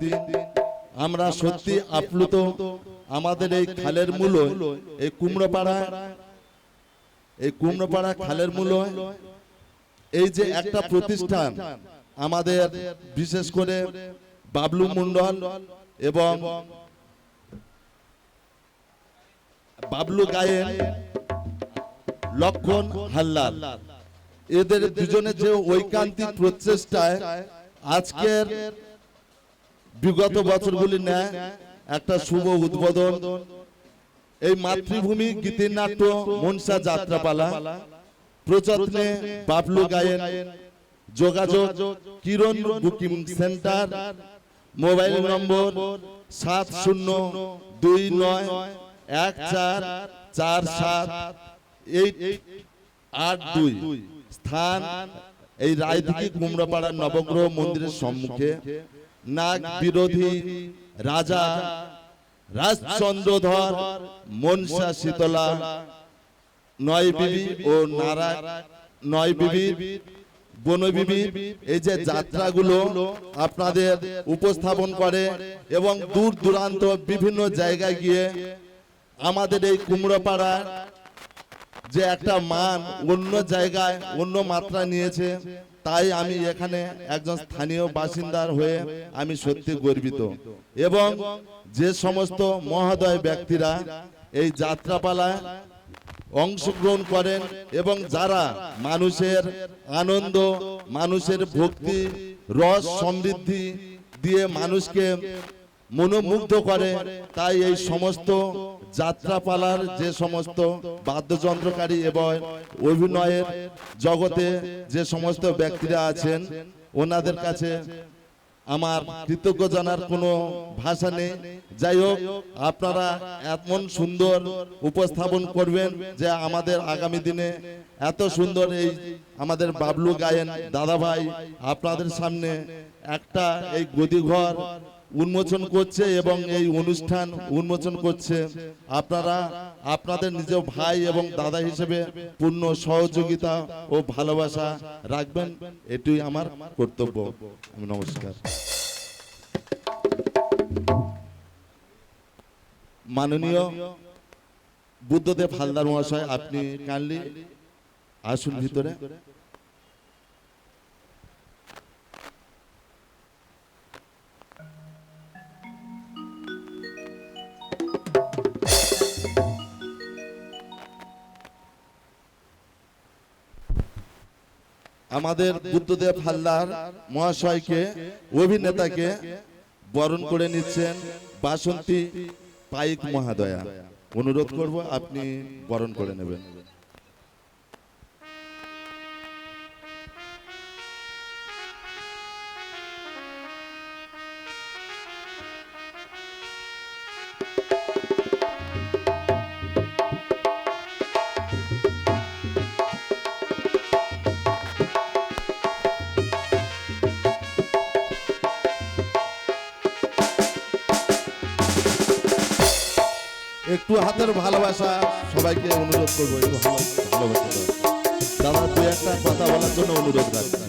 সত্যি আমরা সত্যি আপ্লুত। আমাদের এই খালের মূল এই কুমড়োপাড়া খালের মূল এই যে একটা প্রতিষ্ঠান আমাদের বিশেষ করে বাবলু মণ্ডল এবং বাবলু গায়েন, লক্ষণ হালদার, এদের দুজনের যে ঐকান্তিক প্রচেষ্টায় আজকের বিগত বছরগুলি ন্যায় একটা শুভ উদ্বোধন এই মাতৃভূমি গীতিনাট্য মনসা যাত্রাপালা প্রযত্নে বাবলু গায়েন, যোগাযোগ কিরণ বুকিং সেন্টার, মোবাইল নম্বর 7029144782, স্থান এই রায়দিঘি কুমড়োপাড়া নবগ্রহ মন্দিরের সম্মুখে। নাগ বিরোধী রাজা রাজচন্দ্রধর, মনসা শীতলা, নয় বিবি ও নারায় নয় বিবি, বনবিবি এই যে যাত্রাগুলো আপনাদের উপস্থাপন করে এবং দূর দূরান্ত বিভিন্ন জায়গায় গিয়ে আমাদের এই কুমড়োপাড়া যে একটা মান অন্য জায়গায় অন্য মাত্রা নিয়েছে, তাই আমি এখানে একজন স্থানীয় বাসিন্দার হয়ে আমি সত্যি গর্বিত। এবং যে সমস্ত মহোদয় ব্যক্তিরা এই যাত্রাপালায় অংশগ্রহণ করেন এবং যারা মানুষের আনন্দ, মানুষের ভক্তি রস সমৃদ্ধি দিয়ে মানুষকে মনোমুগ্ধ করে, তাই এই সমস্ত যাত্রাপালার যে সমস্ত বাদ্যযন্ত্রকারী এবং অভিনয়ের জগতে যে সমস্ত ব্যক্তিরা আছেন ওনাদের কাছে আমার কৃতজ্ঞ জানার কোনো ভাষা নেই। যাই হোক, আপনারা এমন সুন্দর উপস্থাপন করবেন যে আমাদের আগামী দিনে এত সুন্দর এই আমাদের বাবলু গায়েন দাদাভাই আপনাদের সামনে একটা এই গদিঘর উন্মোচন করছে এবং এই অনুষ্ঠান উন্মোচন করছে। আপনারা আপনাদের নিজ ভাই এবং দাদা হিসেবে পূর্ণ সহযোগিতা ও ভালোবাসা রাখবেন, এটাই আমার কর্তব্য। নমস্কার। মাননীয় বুদ্ধদেব হালদার মহাশয়, আপনি কাইন্ডলি আসুন ভিতরে। আমাদের বুদ্ধদেব হালদার মহাশয়কে অভিনেতাকে বরণ করে নিচ্ছেন বাসন্তী পাইক মহাদয়া। অনুরোধ করব আপনি বরণ করে নেবেন। একটু হাতের ভালোবাসা সবাইকে অনুরোধ করবো, একটু ভালোবাসা দাদা, দু একটা কথা বলার জন্য অনুরোধ রাখবেন।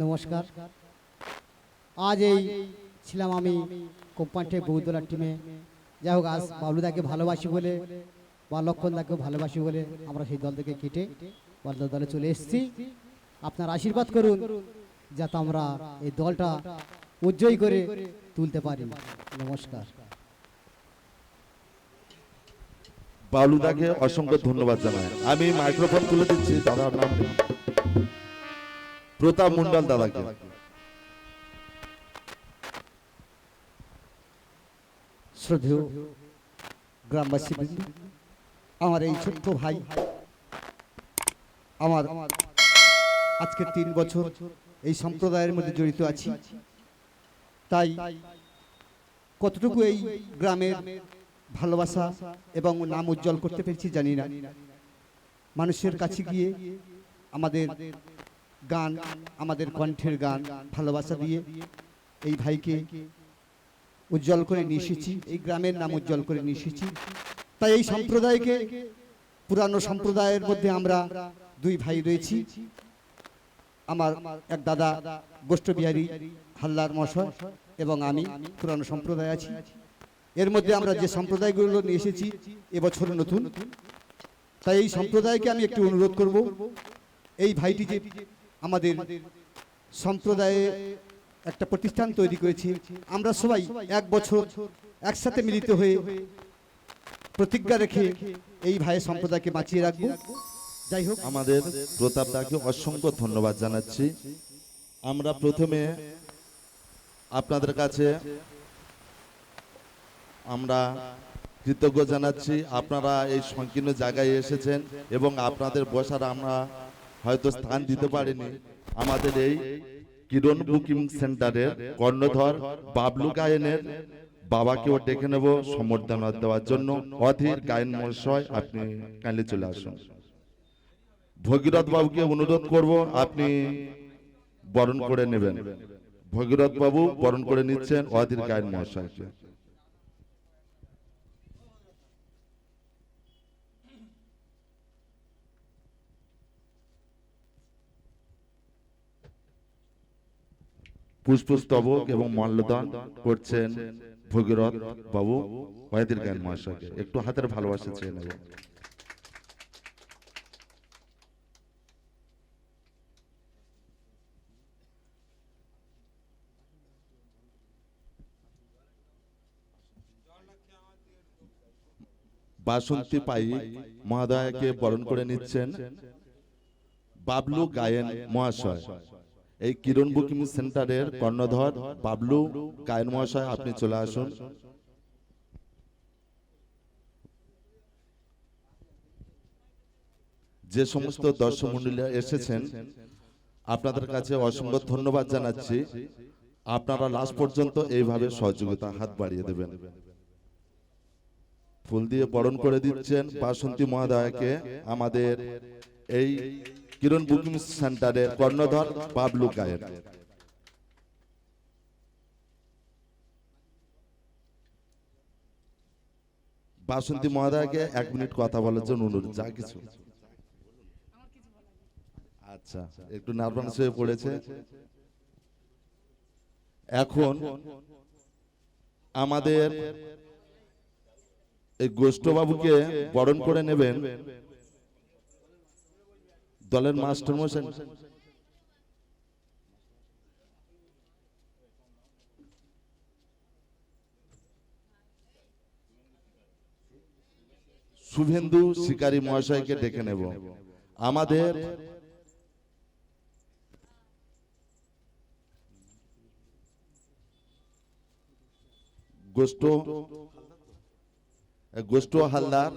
নমস্কার। আজ এই ছিলাম আমি কোম্পানিতে বৌদলার টিমে। যাই হোক, আজ বাবলুদাকে ভালোবাসি বলে বা লক্ষণদাকে ভালোবাসি বলে আমরা সেই দল থেকে কেটে বাবলুদার দলে চলে এসেছি। আপনার আশীর্বাদ করুন যাতে আমরা এই দলটা উজ্জয়ী করে তুলতে পারি। নমস্কার। বাবলুদাকে অসংখ্য ধন্যবাদ জানাই। আমি মাইক্রোফোন তুলে দিচ্ছি দাদার নাম প্রতাপ মণ্ডল দাদাকে। শ্রদ্ধেয় গ্রামবাসী, আমার এই ছোট্ট ভাই, আমার আজকে 3 বছর এই সম্প্রদায়ের মধ্যে জড়িত আছি। তাই কতটুকু এই গ্রামের ভালোবাসা এবং নাম উজ্জ্বল করতে পেরেছি জানি না। মানুষের কাছে গিয়ে আমাদের গান, আমাদের কণ্ঠের গান ভালোবাসা দিয়ে এই ভাইকে উজ্জ্বল করে নিয়ে এসেছি, এই গ্রামের নাম উজ্জ্বল করে নিয়ে এসেছি। তাই এই সম্প্রদায়কে, পুরানো সম্প্রদায়ের মধ্যে আমরা দুই ভাই রয়েছি। আমার এক দাদা গোষ্ঠবিহারী হালদার মহাশয় এবং আমি পুরানো সম্প্রদায় আছি। এর মধ্যে আমরা যে সম্প্রদায়গুলো নিয়ে এসেছি এবছর নতুন, তাই এই সম্প্রদায়কে আমি একটু অনুরোধ করব, এই ভাইটি যে আমাদের সম্প্রদায়ে একটা প্রতিষ্ঠান তৈরি করেছি, আমরা সবাই এক বছর একসাথে মিলিত হয়ে প্রতিজ্ঞা রেখে এই ভাইয়ের সম্প্রদায়কে বাঁচিয়ে রাখবো। যাই হোক, আমাদের প্রতাপ দাকে অসংখ্য ধন্যবাদ জানাচ্ছি। আমরা প্রথমে আপনাদের কাছে আমরা কৃতজ্ঞ জানাচ্ছি, আপনারা এই সংকীর্ণ জায়গায় এসেছেন এবং আপনাদের বসার আমরা হয়তো স্থান দিতে পারিনি। আমাদের এই কিরণ বুকিং সেন্টারের কর্ণধর বাবলু গায়েনের বাবাকেও ডেকে নেব সম্বর্ধনা দেওয়ার জন্য। অধীর গায়ন মহাশয়, আপনি কাইন্ডলি চলে আসুন। ভগীরথ বাবুকে অনুরোধ করব, আপনি বরণ করে নেবেন। ভগীরথ বাবু বরণ করে নিচ্ছেন অধীর গায়ন মহাশয়কে। পুষ্পস্তবক এবং মাল্যদান করছেন ভগীরথ বাবু অধীর গায়ন মহাশয়কে। একটু হাতের ভালোবাসা চেয়ে নেব। বাসন্তী পাই মহোদয়কে বরণ করে নিচ্ছেন বাবলু গায়েন মহাশয়। এই কিরণ বুকিং সেন্টারের কর্ণধর বাবলু গায়েন মহাশয়, আপনি চলে আসুন। যে সমস্ত দর্শক মণ্ডলী এসেছেন আপনাদের কাছে অসংখ্য ধন্যবাদ জানাচ্ছি। আপনারা লাস্ট পর্যন্ত এইভাবে সহযোগিতা হাত বাড়িয়ে দেবেন। ফুল দিয়ে বরণ করে দিচ্ছেন বাসন্তী মহোদয়কে আমাদের এই কিরণ বুকিং সেন্টারের কর্ণধর বাবলু গায়েন। বাসন্তী মহোদয়কে 1 মিনিট কথা বলার জন্য অনুরোধ। যা কিছু, আচ্ছা, একটু নার্ভাস হয়ে পড়েছে। এখন আমাদের এই গোষ্ঠবাবুকে বরণ করে নেবেন দলের মাস্টার মশাই। শুভেন্দু শিকারী মহাশয়কে ডেকে নেব। আমাদের গোষ্ঠ হালদার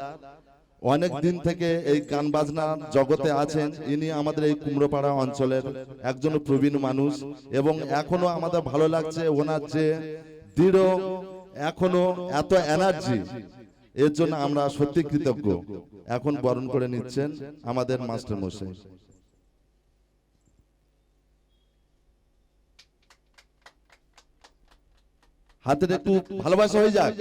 অনেক দিন থেকে এই গান বাজনা জগতে আছেন। ইনি আমাদের এই কুমড়োপাড়া অঞ্চলের একজন প্রবীণ মানুষ এবং এখনো আমাদের ভালো লাগছে ওনার যে দৃঢ় এখনো এত এনার্জি, এর জন্য আমরা সত্যি কৃতজ্ঞ। এখন বরণ করে নিচ্ছেন আমাদের মাস্টার মশাই। হাতের একটু ভালোবাসা হয়ে যাক।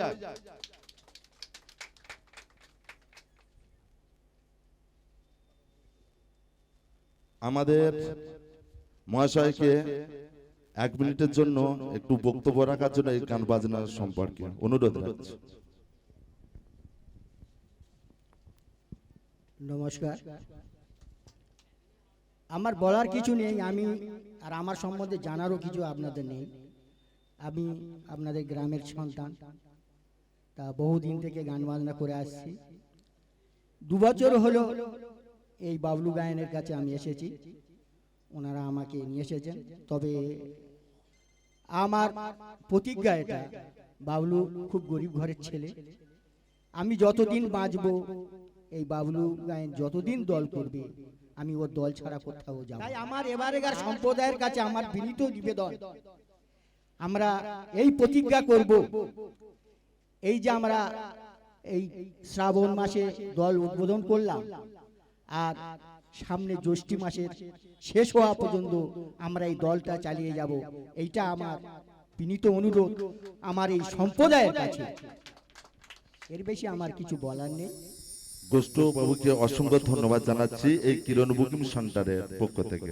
আমাদের মহাশয়কে 1 মিনিটের জন্য একটু বক্তব্য রাখার জন্য এই গান বাজনার সম্পর্কে অনুরোধ রাখছি। নমস্কার। আমার বলার কিছু নেই, আমি আর আমার সম্বন্ধে জানারও কিছু আপনাদের নেই। আমি আপনাদের গ্রামের সন্তান, তা বহুদিন থেকে গান বাজনা করে আসছি। 2 বছর হলো এই বাবলু গায়েনের কাছে আমি এসেছি, ওনারা আমাকে নিয়ে এসেছেন। তবে আমার প্রতিজ্ঞা এটা, বাবলু খুব গরিব ঘরের ছেলে, আমি যতদিন বাঁচব এই বাবলু গায়েন যতদিন দল করবে আমি ওর দল ছাড়া কোথাও যাব। তাই আমার এবারেকার সম্প্রদায়ের কাছে আমার বিনীত নিবেদন, আমরা এই প্রতিজ্ঞা করব, এই যে আমরা এই শ্রাবণ মাসে দল উদ্বোধন করলাম আর সামনে জ্যৈষ্ঠ মাসের শেষ হওয়া পর্যন্ত আমরা এই দলটা চালিয়ে যাব, এইটা আমার বিনীত অনুরোধ আমার এই সম্প্রদায়ের কাছে, এর বেশি আমার কিছু বলার নেই। গোষ্ঠ বাবুকে অসংখ্য ধন্যবাদ জানাচ্ছি এই কিরণ বুকিং সেন্টারের পক্ষ থেকে।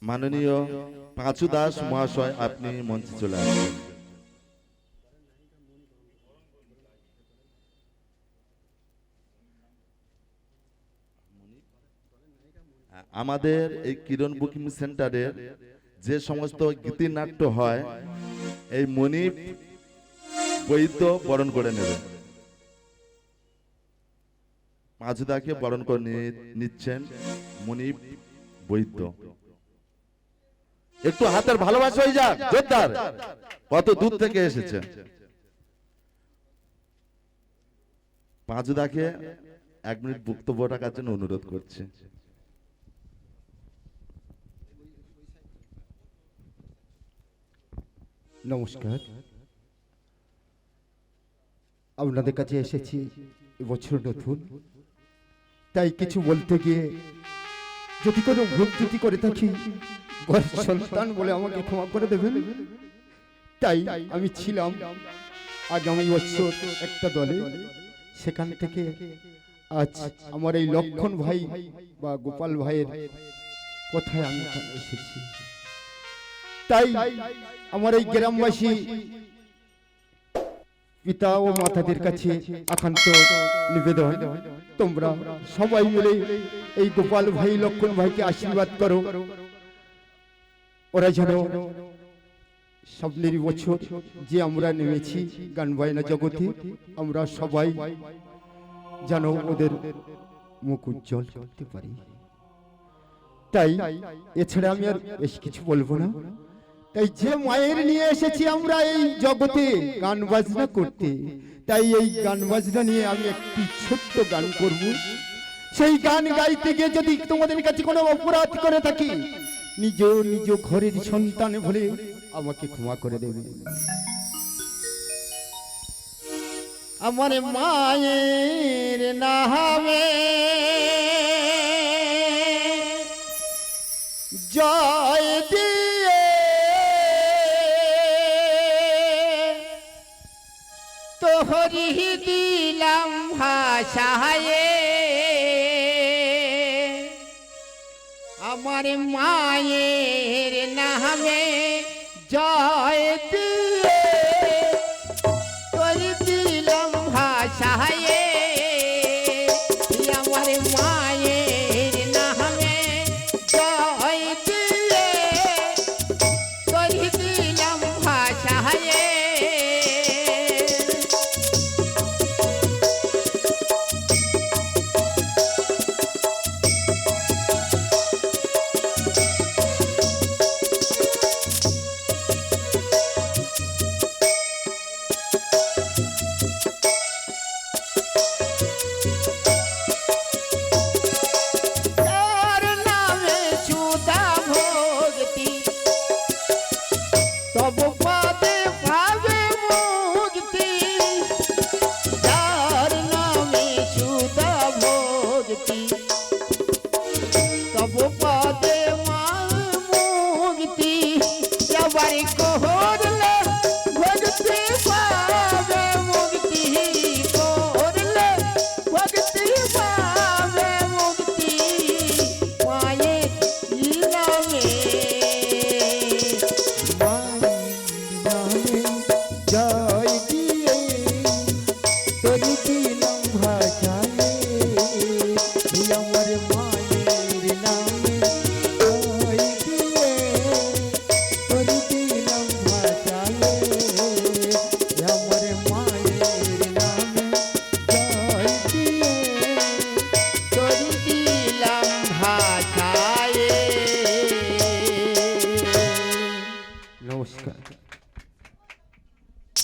মাননীয় পাঁচু দাস মহাশয়, আপনি মঞ্চে চলে আসবেন। আমাদের এই কিরণ বুকিং সেন্টারের যে সমস্ত গীতিনাট্য হয়, এই মনিপ বৈদ্য বরণ করে নেবেন। পাঁচুদাকে বরণ করে নিচ্ছেন মনিপ বৈদ্য। একটু হাতের ভালোবাসা হয়ে যাক জোরদার, কত দূর থেকে এসেছে। পাঁচুদাকে 1 মিনিট বক্তব্য রাখার জন্য অনুরোধ করছি। নমস্কার, আপনাদের কাছে এসেছি এবছর নতুন, তাই কিছু বলতে গিয়ে যদি কোনো ভুল ত্রুটি করে থাকি ঘরের সন্তান বলে আমাকে ক্ষমা করে দেবেন। তাই আমি ছিলাম আগামী বছর একটা দলে, সেখান থেকে আজ আমার এই লক্ষণ ভাই বা গোপাল ভাইয়ের কথায় আমি এখানে এসেছি। তাই আমার এই গ্রামবাসী পিতা ও মাতাদের কাছে একান্ত নিবেদন, তোমরা সবাই মিলে এই গোপাল ভাই লক্ষণ ভাইকে আশীর্বাদ করো, ওরা যেন স্বপ্নের বছর যে আমরা নেমেছি গান বাজনা জগতে, আমরা সবাই যেন ওদের মুখ উজ্জ্বল করতে পারি। তাই এছাড়া আমি আর বেশ কিছু বলবো না। তাই যে মায়ের নিয়ে এসেছি আমরা এই জগতে গান বাজনা করতে, তাই এই গান বাজনা নিয়ে আমি একটি ছোট্ট গান করব। সেই গান গাইতে গিয়ে যদি তোমাদের কাছে কোনো অপরাধ করে থাকি, নিজ নিজ ঘরের সন্তান বলে আমাকে ক্ষমা করে দেবে। আমার মায়ের নামে জয় দিয়ে তোহরি দিলাম ভাষায়, আমার মায়ের নামে জয় দিয়ে তোর দিলাম ভাষায়, আমার মায়ের নামে জয় দিয়ে তোর দিলাম ভাষায়।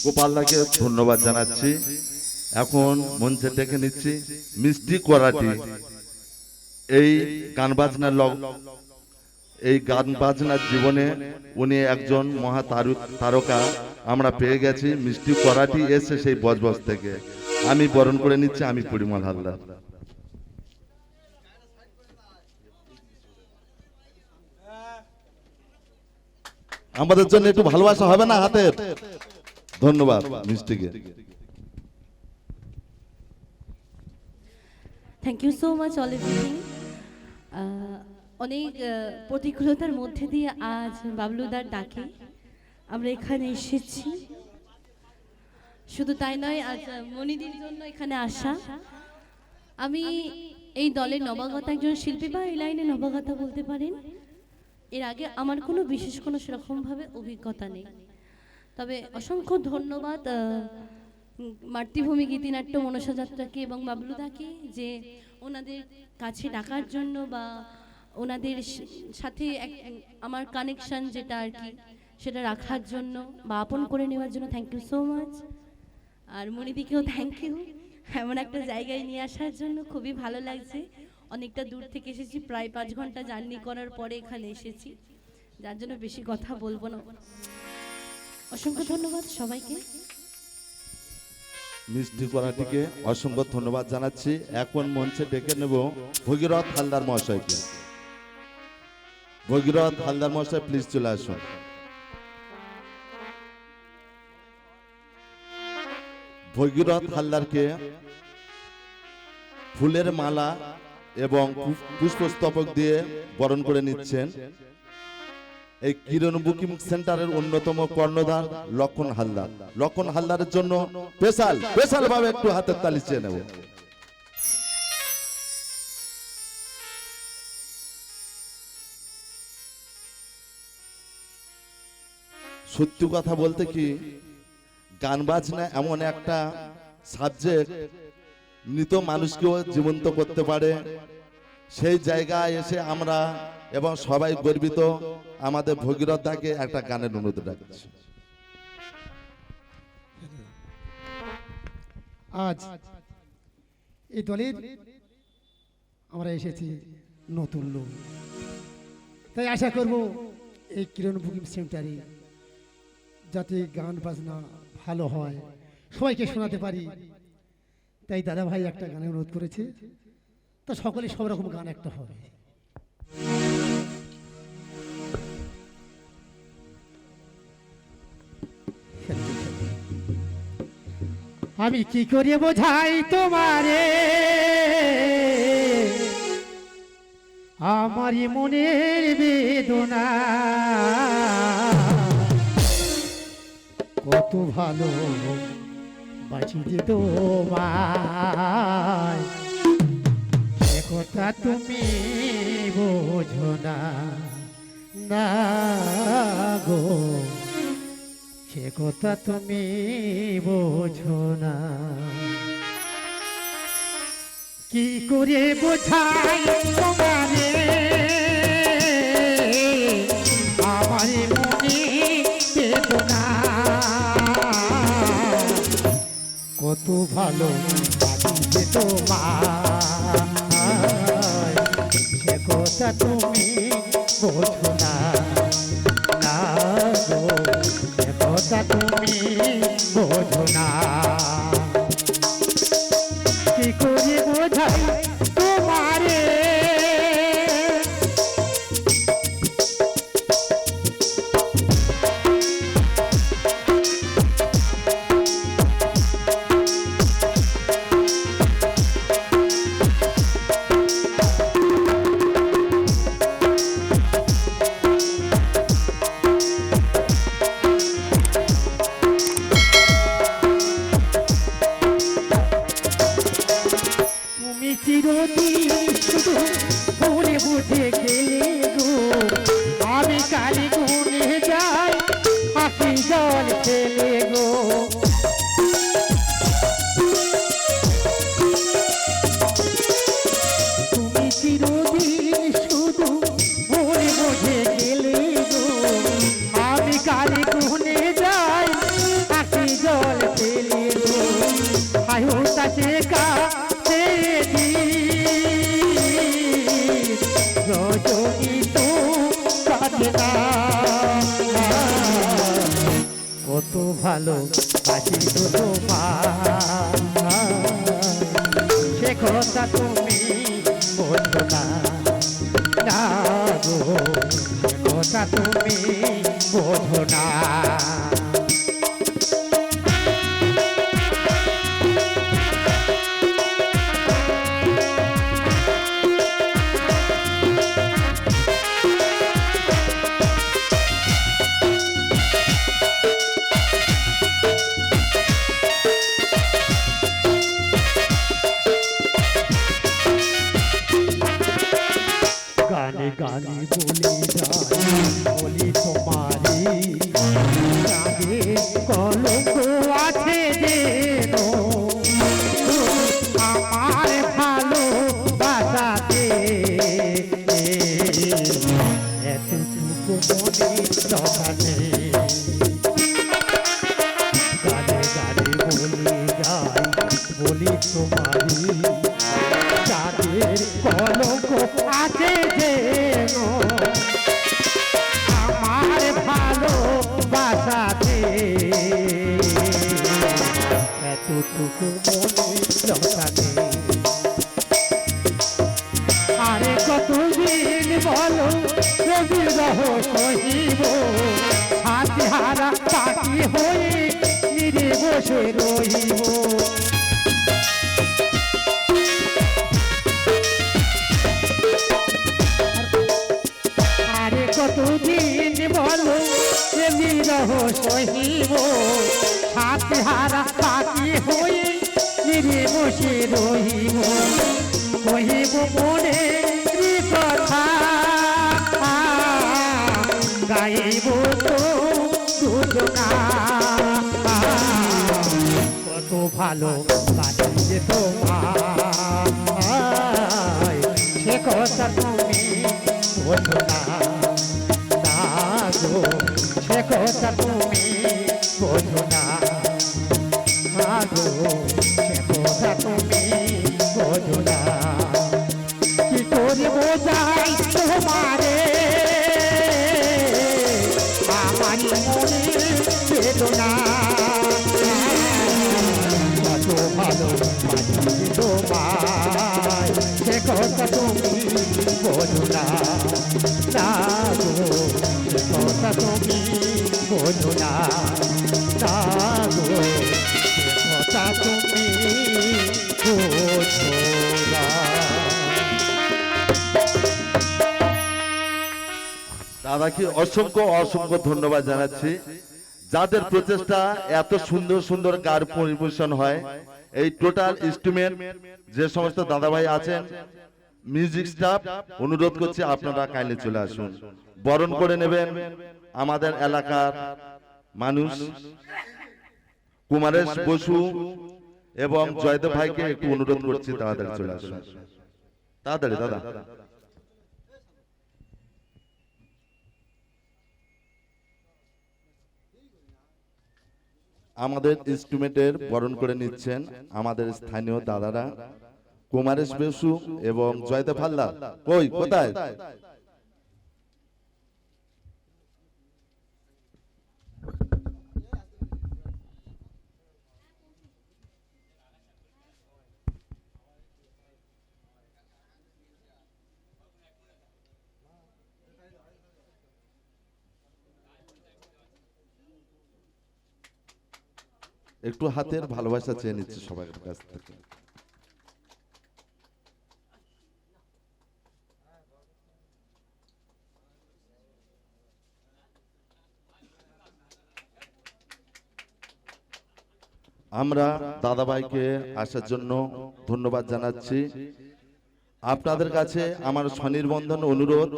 গোপালদাকে ধন্যবাদ জানাচ্ছি। এখন মঞ্চে ডেকে নিচ্ছি মিষ্টি করাটি। এই গান বাজনার জীবনে উনি একজন মহা তারকা আমরা পেয়ে গেছি। মিষ্টি করাটি এসে সেই বজবজ থেকে। আমি বরণ করে নিচ্ছি, আমি পরিমল হালদার। আমাদের জন্য একটু ভালোবাসা হবে না হাতের? ধন্যবাদ মিষ্টিকে। Thank you so much all everything. অনেক প্রতিকূলতার মধ্যে দিয়ে আজ বাবলুদার ডাকে আমরা এখানে এসেছি। শুধু তাই নয়, আজ মনিদির জন্য এখানে আসা। আমি এই দলের নবাগত একজন শিল্পী, বা এই লাইনে নবাগত বলতে পারেন। এর আগে আমার কোনো বিশেষ কোনো সেরকমভাবে অভিজ্ঞতা নেই, তবে অসংখ্য ধন্যবাদ মাতৃভূমি গীতিনাট্য মনসা যাত্রাকে এবং বাবলুদাকে, যে ওনাদের কাছে ডাকার জন্য বা ওনাদের সাথে আমার কানেকশন যেটা আর কি সেটা রাখার জন্য বা আপন করে নেওয়ার জন্য থ্যাংক ইউ সো মাচ। আর মনিদিকেও থ্যাংক ইউ, এমন একটা জায়গায় নিয়ে আসার জন্য খুবই ভালো লাগছে। অনেকটা দূর থেকে এসেছি, প্রায় 5 ঘন্টা জার্নি করার পরে এখানে এসেছি, যার জন্য বেশি কথা বলবো না। অসংখ্য ধন্যবাদ সবাইকে। মিষ্টি করাটিকে অসংখ্য ধন্যবাদ জানাচ্ছি। এখন মঞ্চে ডেকে নেব ভগীরথ হালদার মহাশয়কে। ভগীরথ হালদার মহাশয় প্লিজ চলে আসুন। ভগীরথ হালদারকে ফুলের মালা এবং পুষ্পস্তবক দিয়ে বরণ করে নিচ্ছেন এই কিরণ বুকিং সেন্টারের অন্যতম কর্ণধার লক্ষণ হালদার। লক্ষণ হালদারের জন্য স্পেশাল ভাবে একটু হাতের তালি চেয়ে নেব। সত্যি কথা বলতে কি, গান বাজনা এমন একটা সাবজেক্ট মৃত মানুষকেও জীবন্ত করতে পারে। সেই জায়গায় এসে আমরা এবং সবাই গর্বিত, আমাদের ভগীরথ দাকে একটা গানের অনুরোধ রাখছি। আজ এই দলের আমরা এসেছি নতুন লোক, তাই আশা করব এই কিরণ বুকিং সেন্টারে যাতে গান বাজনা ভালো হয়, সবাইকে শোনাতে পারি। তাই দাদা ভাই একটা গানের অনুরোধ করেছে, তো সকলে সব রকম গান একটা হবে। আমি কি করে বোঝাই তোমারে আমার মনের বেদনা, কত ভালো বাঁচি যে তোমায়, সে কথা তুমি বোঝো না, না গো, সে কথা তুমি বোঝো না। কি করে বোঝাই তোমারে আমার মনে বেদনা, কত ভালো বাঁচি তোমায়, সে কথা তুমি বোঝো না, না গো, সে কথা তুমি বোঝো না। কি করে বোঝাই তোমারে চিরদিন শুধু ভুলে বুঝে গেলে গো, আমি কালি গুনে যাই আখি জল ফেলে গো। তুমি চিরদিন শুধু ভুলে বুঝে গেলে গো, আমি কালি গুনে যাই আখি জল ফেলে গো। আয়ু তাতে কা কত ভালো বাঁচি তোমার, সে কথা তুমি বোঝো না, না গো, সে কথা তুমি বোঝো না। গানে গানে বলে যাই বলি তোমারি রাগে কলঙ্ক আছে যেন আমার ভালো বাসাতে এতটুকু মনে দোকানে গানে গানে বলে যাই বলি তোমারি যাদের কলঙ্ক আছে যেন আমার ভালো বাসাতে এতটুকু মনে দোকানে আরে কতদিন বলো বিরহ সহিব হাতে হারা পাখি হয়ে নিরে বসে রহিব কতদিন বলো বিরহ সহিব হাতে হারা পাখি হয়ে নিরে বসে রহিব কহিব মনে কথা গাইব তো দুজনা কত ভালো বাঁচিয়ে তোমায় সে কথা তুমি বোঝো না গো সে কথা তুমি বোঝো না গো সে কথা তুমি বোঝো না কি করে বোঝাই তোমারে আমার মনে বেদনা কত ভালো তোমায় সে কথা তুমি বোঝো না গো সে কথা তুমি বোঝো না গো সে কথা তুমি বোঝো না। দাদাকে অসংখ্য অসংখ্য ধন্যবাদ জানাচ্ছি। যাদের প্রচেষ্টা এত সুন্দর সুন্দর গান পরিবেশন হয়, এই টোটাল ইনস্ট্রুমেন্ট যে সমস্ত দাদাভাই আছেন, মিউজিক স্টাফ, অনুরোধ করছি আপনারা কাইন্ডলি চলে আসুন, বরণ করে নেবেন আমাদের এলাকার মানুষ কুমারেশ বসু এবং জয়দেব ভাইকে একটু অনুরোধ করছি তাড়াতাড়ি চলে আসুন, তাড়াতাড়ি দাদা। আমাদের ইনস্ট্রুমেন্টের বরণ করে নিচ্ছেন আমাদের স্থানীয় দাদারা কুমারেশ বসু এবং জয়দেব হালদার। কই কোথায়? একটু হাতের ভালোবাসা চেয়ে নিচ্ছে সবার কাছ থেকে। আমরা দাদাভাইকে আসার জন্য ধন্যবাদ জানাচ্ছি। আপনাদের কাছে আমার স্বনির্বন্ধন অনুরোধ,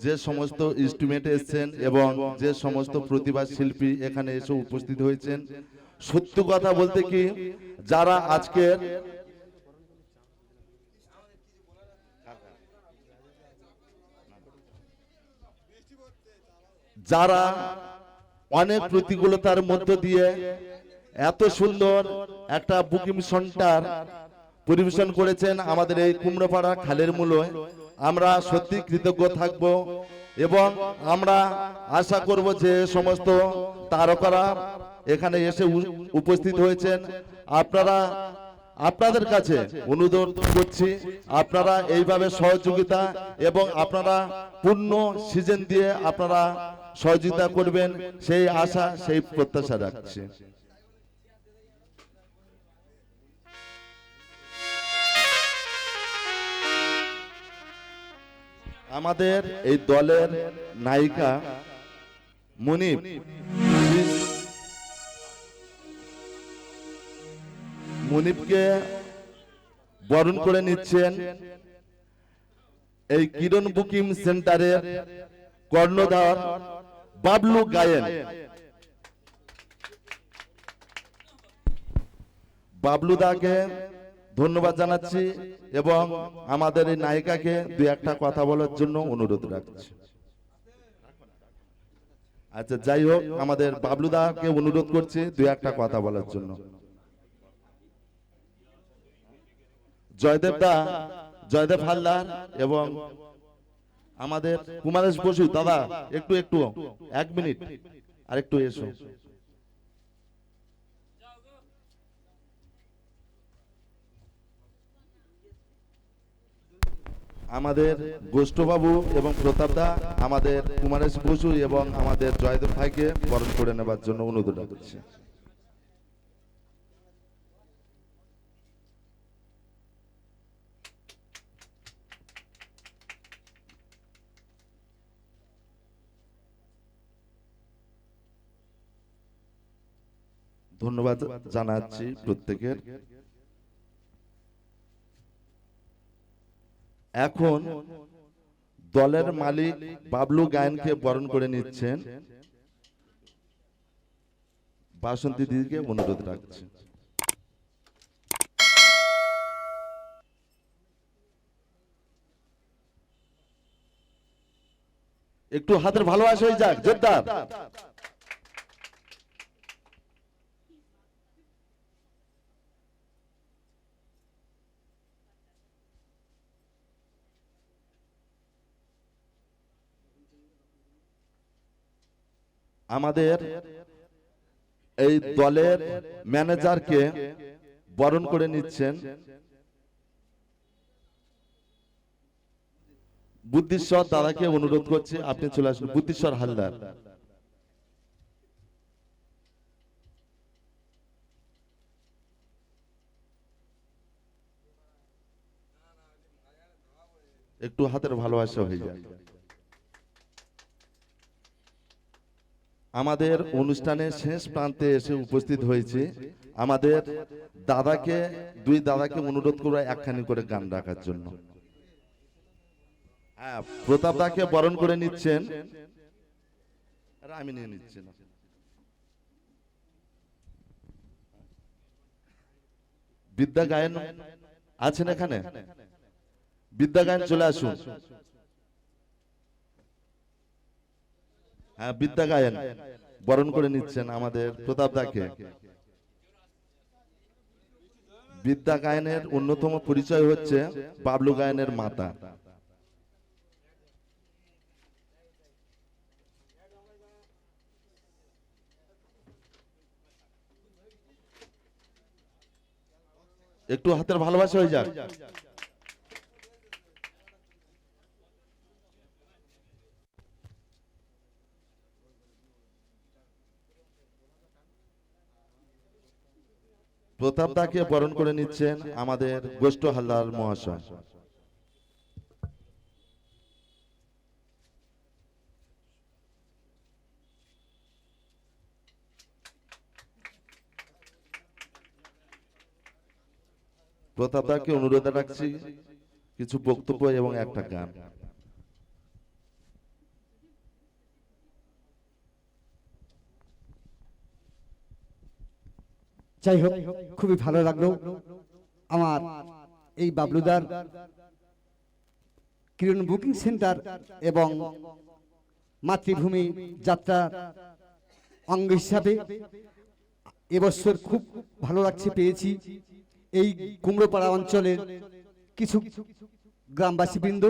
যে সমস্ত ইনস্ট্রুমেন্ট এসেছেন এবং যে সমস্ত প্রতিভা শিল্পী এখানে এসে উপস্থিত হয়েছেন, সত্য কথা বলতে কি, যারা আজকের যারা অনেক প্রতিকূলতার মধ্য দিয়ে এত সুন্দর একটা বুকিং সেন্টার পরিবেশন করেছেন আমাদের এই কুমড়োপাড়া খালের মূলয়, আমরা সত্যি কৃতজ্ঞ থাকব এবং আমরা আশা করব যে সমস্ত তারকারা এখানে এসে উপস্থিত হয়েছেন, আপনারা আপনাদের কাছে অনুরোধ করছি, আপনারা এইভাবে সহযোগিতা এবং আপনারা পূর্ণ সিজন দিয়ে আপনারা সহযোগিতা করবেন, সেই আশা সেই প্রত্যাশা রাখছি। আমাদের এই দলের নায়িকা মুনিব মুনিবকে বরণ করে নিচ্ছেন এই কিরণ বুকিং সেন্টারের কর্ণধার বাবলু গায়েন। বাবলু দাকে ধন্যবাদ জানাচ্ছি এবং আমাদের এই নায়িকাকে দুই একটা কথা বলার জন্য অনুরোধ রাখছি। আচ্ছা, যাই হোক, আমাদের বাবলু দাকে অনুরোধ করছি দুই একটা কথা বলার জন্য। জয়দেব দা, জয়দেব হালদার এবং আমাদের কুমারেশ বসু দাদা, একটু একটু 1 মিনিট আর একটু এসো। আমাদের গোষ্ঠবাবু এবং প্রতাপ দা, আমাদের কুমারেশ বসু এবং আমাদের জয়দেব ভাইকে বরণ করে নেবার জন্য অনুরোধ রাখছি। ধন্যবাদ জানাচ্ছি প্রত্যেকের। এখন দলের মালিক বাবলু গায়েনকে বরণ করে নিচ্ছেন, বাসন্তী দিদিকে অনুরোধ রাখছি। একটু হাতের ভালোবাসা হয়ে যাক জোরদার। আমাদের এই দলের ম্যানেজারকে বরণ করে নিচ্ছেন বুদ্ধিশ্বর দাদাকে অনুরোধ করছি, আপনি চলে আসুন। বুদ্ধিশ্বর হালদার, একটু হাতের ভালোবাসা হয়ে যায়। আমাদের অনুষ্ঠানের শেষ প্রান্তে এসে উপস্থিত হয়েছে, আমাদের দাদাকে, দুই দাদাকে অনুরোধ করবো একখানি করে গান রাখার জন্য। হ্যাঁ, প্রতাপ দাকে বরণ করে নিচ্ছেন, আমি নিয়ে নিচ্ছি না। বিদ্যা গায়েন আছেন এখানে? বিদ্যা গায়েন চলে আসুন। হ্যাঁ, বিদ্যা গায়েন বরণ করে নিচ্ছেন আমাদের প্রতাপ দাকে। বিদ্যা গায়েনের অন্যতম পরিচয় হচ্ছে বাবলু গায়েনের মাতা। একটু হাতের ভালোবাসা হয়ে যাক। প্রতাপ দাকে বরণ করে নিচ্ছেন আমাদের গোষ্ঠ হালদার মহাশয়। প্রতাপ দাকে অনুরোধ রাখছি কিছু বক্তব্য এবং একটা গান। যাই হোক, খুবই ভালো লাগলো আমার এই বাবলুদার কিরণ বুকিং সেন্টার এবং মাতৃভূমি যাত্রা অঙ্গ হিসাবে এবছর খুব ভালো লাগছে পেয়েছি। এই কুমড়োপাড়া অঞ্চলের কিছু গ্রামবাসীবৃন্দ,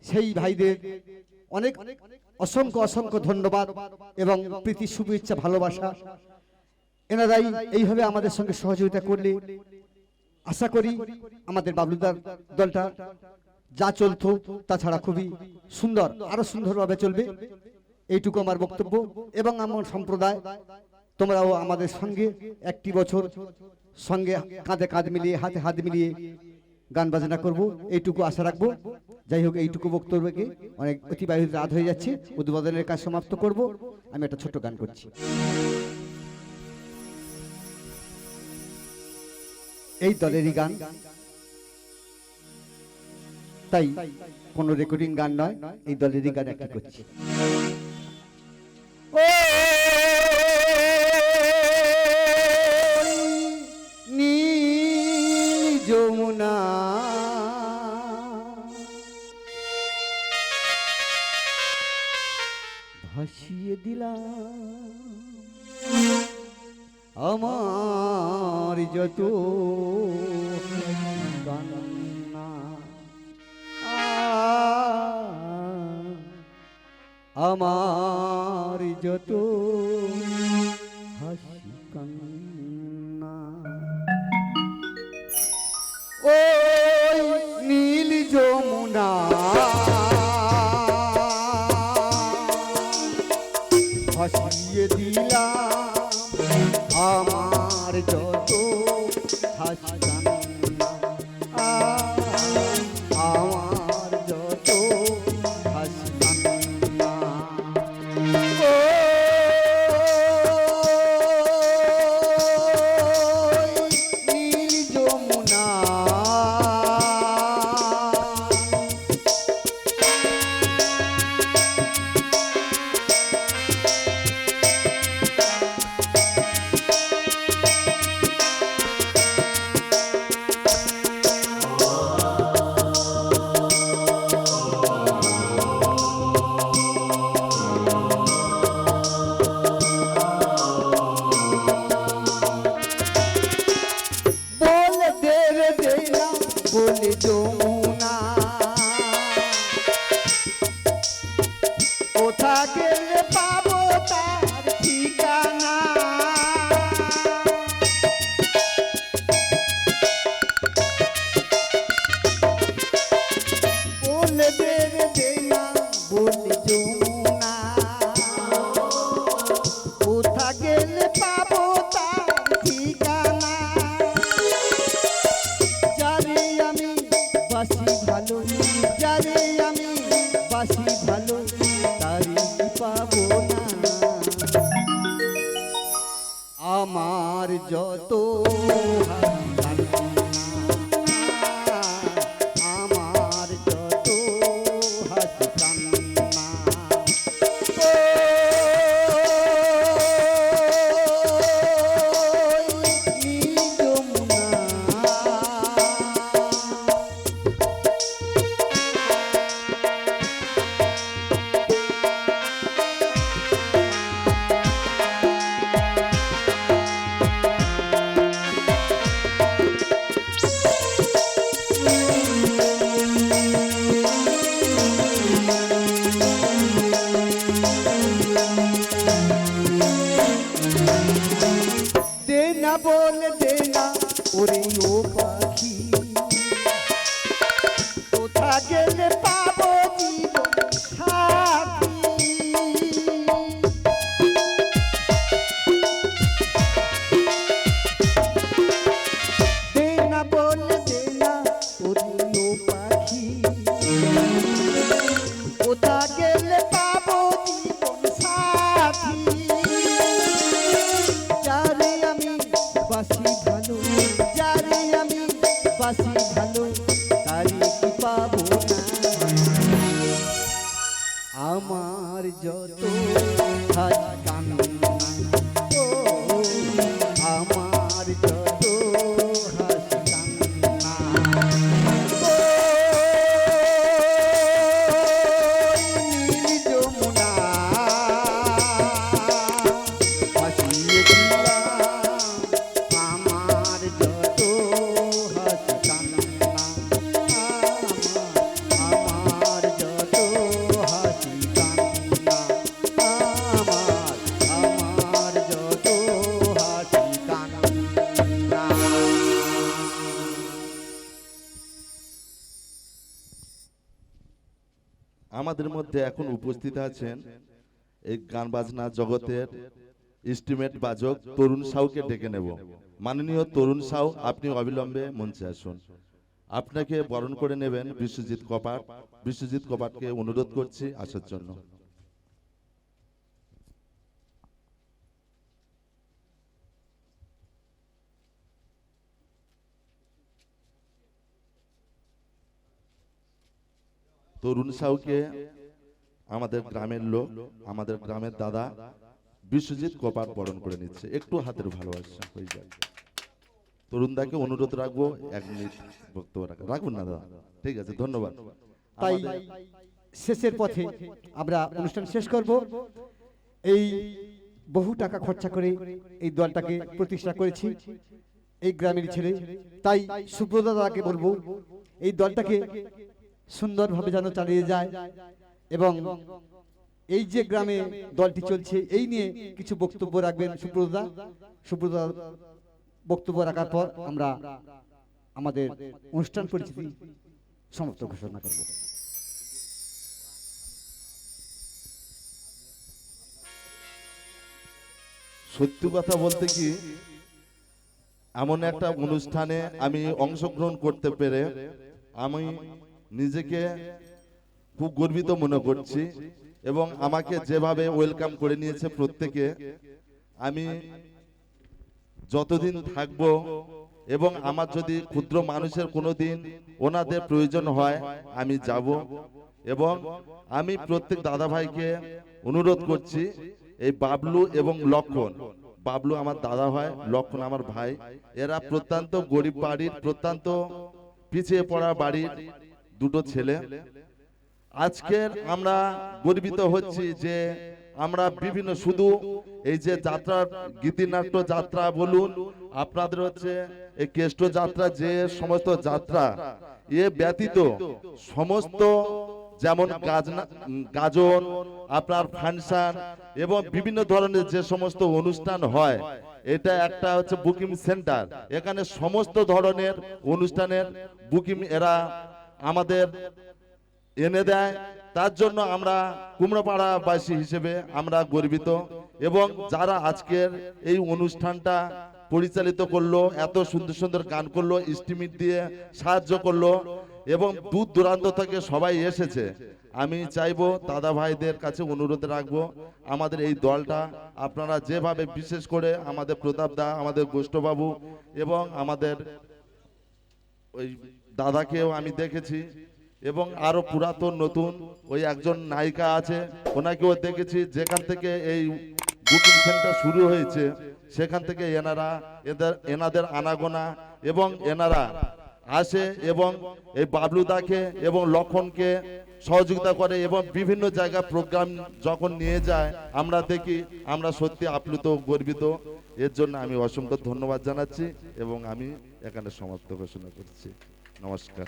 সেই ভাইদের অনেক অসংখ্য অসংখ্য ধন্যবাদ এবং প্রীতি শুভেচ্ছা ভালোবাসা। এনারাই এইভাবে আমাদের সঙ্গে সহযোগিতা করলে আশা করি আমাদের বাবলুদার দলটা যা চলতো তাছাড়া খুবই সুন্দর, আরো সুন্দরভাবে চলবে, এইটুকু আমার বক্তব্য। এবং আমার সম্প্রদায় তোমরাও আমাদের সঙ্গে একটি বছর সঙ্গে কাঁধে কাঁধ মিলিয়ে হাতে হাত মিলিয়ে গান বাজনা করব, এইটুকু আশা রাখবো। যাই হোক, এইটুকু বক্তব্যকে অনেক অতিবাহিত রাত হয়ে যাচ্ছে, উদ্বোধনের কাজ সমাপ্ত করব। আমি একটা ছোট্ট গান করছি। এই দলেরই গান, তাই কোনো রেকর্ডিং গান নয়, এই দলেরই গান একটা করছি। ও নীল যমুনা ভাসিয়ে দিলাম আমার যত কান্না, আমার যত হাসি কান্না, ওই নীল যমুনা ভাসিয়ে দিলাম আমার যত হাসি কান্না, আমার যত হাসি কান্না, নীল যমুনা বলে দেবে দেনা বলে যমুনা, কোথা গেলে পাবো তার ঠিকানা, বলে দেবে দেনা বলে যমুনা, কোথা গেলে পাবো তার ঠিকানা, যারে আমি বাসি ভালো, যারে আমি বাসি ভালো, তারি পাবো না, আমার যত হাসি কান্না, আমার যত হাসি কান্না, নীল যমুনা দেনা বলে দেনা ওরে ও পাখি, কোথা গেলে পাবো জীবন সাথী, দেনা বলে দেনা ওরে ও পাখি, কোথা গেলে পাবো জীবন সাথী, যারে আমি বাসি ভালো, যারে আমি বাসি ভালো, তারি কি পাবো না, আমার যত হাসি কান্না, ও আমার যত হাসি কান্না, ও নীল যমুনা ভাসিয়ে দিলাম আমার যত হাসি কান্না, আমার যত হাসি কান্না, আমার আমাদের মধ্যে এখন উপস্থিত আছেন এই গান বাজনা জগতের ইনস্ট্রুমেন্ট বাজক তরুণ সাউকে ডেকে নেব। মাননীয় তরুণ সাউ, আপনি অবিলম্বে মঞ্চে আসুন। আপনাকে বরণ করে নেবেন বিশ্বজিৎ কপাট। বিশ্বজিৎ কপাটকে অনুরোধ করছি আসার জন্য। তরুণ সাউকে আমাদের গ্রামের লোক, আমাদের গ্রামের দাদা বিশ্বজিৎ কপাট বরণ করে নিচ্ছে। একটু হাতের ভালোবাসা হয়ে যায়। তরুণদাকে অনুরোধ রাখবো 1 মিনিট বক্তব্য রাখবেন না দাদা? ঠিক আছে, ধন্যবাদ। তাই শেষের পথে আমরা অনুষ্ঠান শেষ করব। এই বহু টাকা খরচা করে এই দলটাকে প্রতিষ্ঠা করেছি এই গ্রামের ছেলে। তাই সুব্রত দাদাকে বলবো এই দলটাকে সুন্দরভাবে যেন চালিয়ে যায় এবং এই যে গ্রামে দলটি চলছে এই নিয়ে কিছু বক্তব্য রাখবেন সুব্রত দা। সুব্রত দা বক্তব্য রাখার পর আমরা আমাদের অনুষ্ঠান পরিচিতি সমাপ্ত ঘোষণা করব। সত্যি কথা বলতে কি, এমন একটা অনুষ্ঠানে আমি অংশগ্রহণ করতে পেরে আমি নিজেকে খুব গর্বিত মনে করছি এবং আমাকে যেভাবে ওয়েলকাম করে নিয়েছে প্রত্যেকে, আমি যতদিন থাকব এবং আমার যদি ক্ষুদ্র মানুষের কোনোদিন ওনাদের প্রয়োজন হয় আমি যাব। এবং আমি প্রত্যেক দাদা ভাইকে অনুরোধ করছি, এই বাবলু এবং লক্ষণ, বাবলু আমার দাদা হয়, লক্ষণ আমার ভাই, এরা প্রত্যন্ত গরিব বাড়ির, প্রত্যন্ত পিছিয়ে পড়া বাড়ির দুটো ছেলে। আজকের আমরা গর্বিত হচ্ছি যে আমরা বিভিন্ন শুধু এই যে যাত্রা, গীতিনাট্য যাত্রা বলুন, আপনাদের হচ্ছে এই কেষ্ট যাত্রা, যে সমস্ত যাত্রা এ ব্যতীত সমস্ত যেমন গাজন, আপনার ফাংশন এবং বিভিন্ন ধরনের যে সমস্ত অনুষ্ঠান হয়, এটা একটা হচ্ছে বুকিং সেন্টার। এখানে সমস্ত ধরনের অনুষ্ঠানের বুকিং এরা আমাদের এনে দেয়। তার জন্য আমরা কুমড়াপাড়াবাসী হিসেবে আমরা গর্বিত। এবং যারা আজকের এই অনুষ্ঠানটা পরিচালিত করলো, এত সুন্দর সুন্দর গান করলো, ইস্টিমেট দিয়ে সাহায্য করলো এবং দূর দূরান্ত থেকে সবাই এসেছে, আমি চাইবো দাদা ভাইদের কাছে অনুরোধ রাখবো আমাদের এই দলটা আপনারা যেভাবে, বিশেষ করে আমাদের প্রতাপ দা, আমাদের গোষ্ঠবাবু এবং আমাদের ওই দাদাকেও আমি দেখেছি এবং আরো পুরাতন নতুন ওই একজন নায়িকা আছে ওনাকেও দেখেছি। যেখান থেকে এই বুকিং সেন্টার শুরু হয়েছে সেখান থেকে এনাদের আনাগোনা এবং এনারা আসে এবং এই বাবলুদাকে এবং লক্ষণকে সহযোগিতা করে এবং বিভিন্ন জায়গায় প্রোগ্রাম যখন নিয়ে যায় আমরা দেখি, আমরা সত্যি আপ্লুত, গর্বিত। এর জন্য আমি অসংখ্য ধন্যবাদ জানাচ্ছি এবং আমি এখানে সমাপ্ত ঘোষণা করছি। নমস্কার।